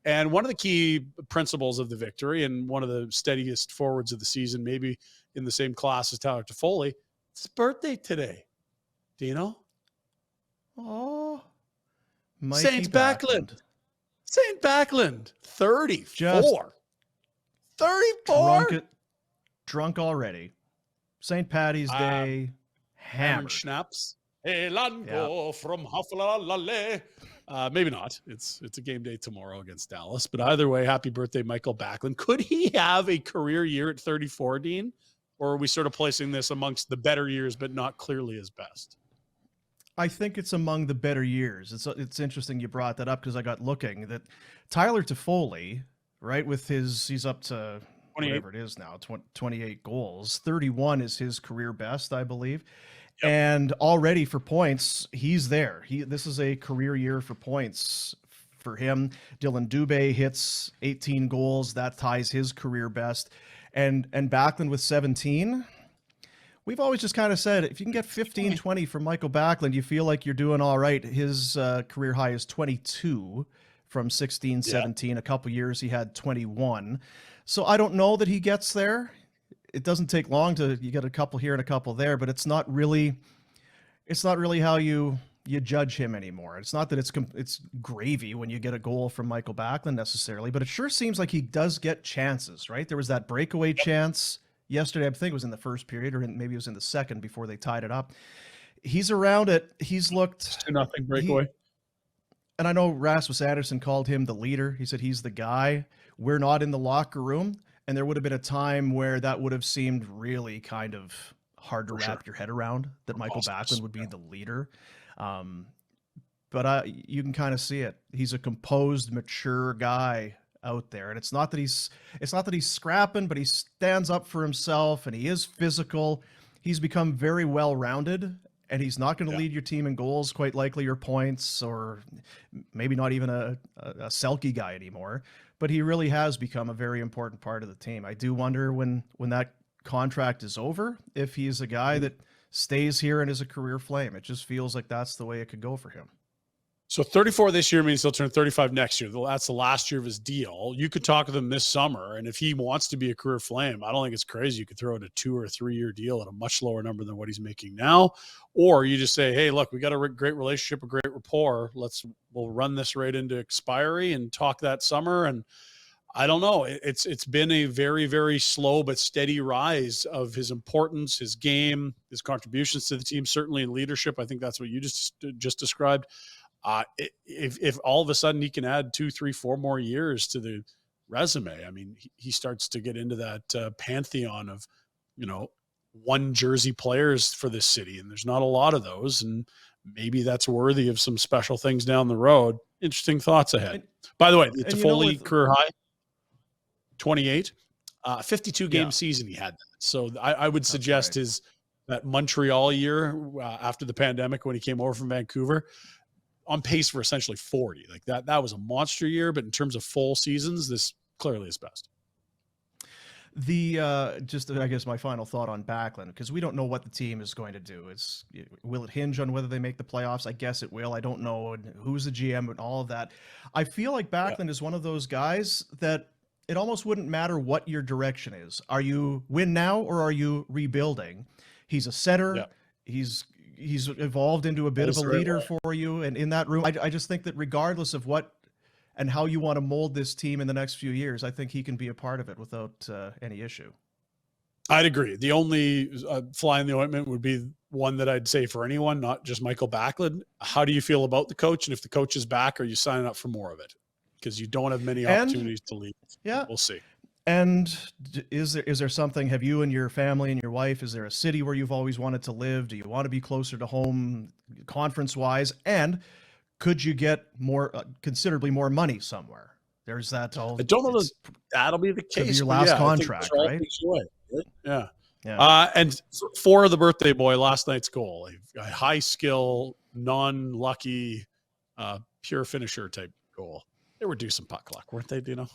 And one of the key principles of the victory and one of the steadiest forwards of the season, maybe in the same class as Tyler Toffoli, it's his birthday today. Do you know? Oh, Mikey Saint Backlund. Saint Backlund, 34. Just 34? Drunk already. St. Patty's Day. Hammered schnapps. Hey, Lango from Haflalale. Maybe not. It's a game day tomorrow against Dallas. But either way, happy birthday, Mikael Backlund. Could he have a career year at 34, Dean? Or are we sort of placing this amongst the better years, but not clearly his best? I think it's among the better years. It's interesting you brought that up because I got looking that Tyler Toffoli, right, with he's up to 28. Whatever it is now, 28 goals. 31 is his career best, I believe. Yep. And already for points, he's there. This is a career year for points for him. Dylan Dubé hits 18 goals. That ties his career best. And Backlund with 17. We've always just kind of said, if you can get 15, 20 from Mikael Backlund, you feel like you're doing all right. His career high is 22 from 16, 17. Yeah. A couple years he had 21. So I don't know that he gets there. It doesn't take long you get a couple here and a couple there, but it's not really how you judge him anymore. It's not that it's gravy when you get a goal from Mikael Backlund necessarily, but it sure seems like he does get chances, right? There was that breakaway chance yesterday. I think it was in the first period, or maybe it was in the second before they tied it up. He's around it. He's looked 2-0 breakaway. And I know Rasmus Andersson called him the leader. He said he's the guy. We're not in the locker room. And there would have been a time where that would have seemed really kind of hard to wrap your head around, that Mikael Backlund would be the leader. But you can kind of see it. He's a composed, mature guy out there. And it's not that he's scrapping, but he stands up for himself and he is physical. He's become very well-rounded, and he's not going to lead your team in goals, quite likely, or points, or maybe not even a Selke guy anymore. But he really has become a very important part of the team. I do wonder when that contract is over, if he's a guy that stays here and is a career Flame. It just feels like that's the way it could go for him. So 34 this year means he'll turn 35 next year. That's the last year of his deal. You could talk with him this summer, and if he wants to be a career Flame, I don't think it's crazy. You could throw in a 2 or 3 year deal at a much lower number than what he's making now. Or you just say, hey, look, we got a great relationship, a great rapport. We'll run this right into expiry and talk that summer. And I don't know. It's been a very, very slow but steady rise of his importance, his game, his contributions to the team, certainly in leadership. I think that's what you just described. If all of a sudden he can add 2, 3, 4 more years to the resume, I mean, he starts to get into that pantheon of, one jersey players for this city. And there's not a lot of those. And maybe that's worthy of some special things down the road. Interesting thoughts ahead. By the way, the Toffoli career high, 28, 52 game season he had that. So I would suggest that Montreal year after the pandemic, when he came over from Vancouver, on pace for essentially 40. Like that was a monster year, but in terms of full seasons, this clearly is best. I guess my final thought on Backlund, because we don't know what the team is going to do. Will it hinge on whether they make the playoffs? I guess it will. I don't know who's the GM and all of that. I feel like Backlund is one of those guys that it almost wouldn't matter what your direction is. Are you win now or are you rebuilding? He's a setter. Yeah. He's evolved into a bit of a leader for you. And in that room, I just think that regardless of what and how you want to mold this team in the next few years, I think he can be a part of it without any issue. I'd agree. The only fly in the ointment would be one that I'd say for anyone, not just Mikael Backlund. How do you feel about the coach? And if the coach is back, are you signing up for more of it? Because you don't have many opportunities to leave. Yeah. We'll see. And is there something, have you and your family and your wife, is there a city where you've always wanted to live? Do you want to be closer to home conference-wise? And could you get considerably more money somewhere? There's that. I don't know that'll be the case. Be your last contract, right? Yeah. And for the birthday boy, last night's goal, a high skill, non-lucky, pure finisher type goal. They were due some puck luck, weren't they? Do you know?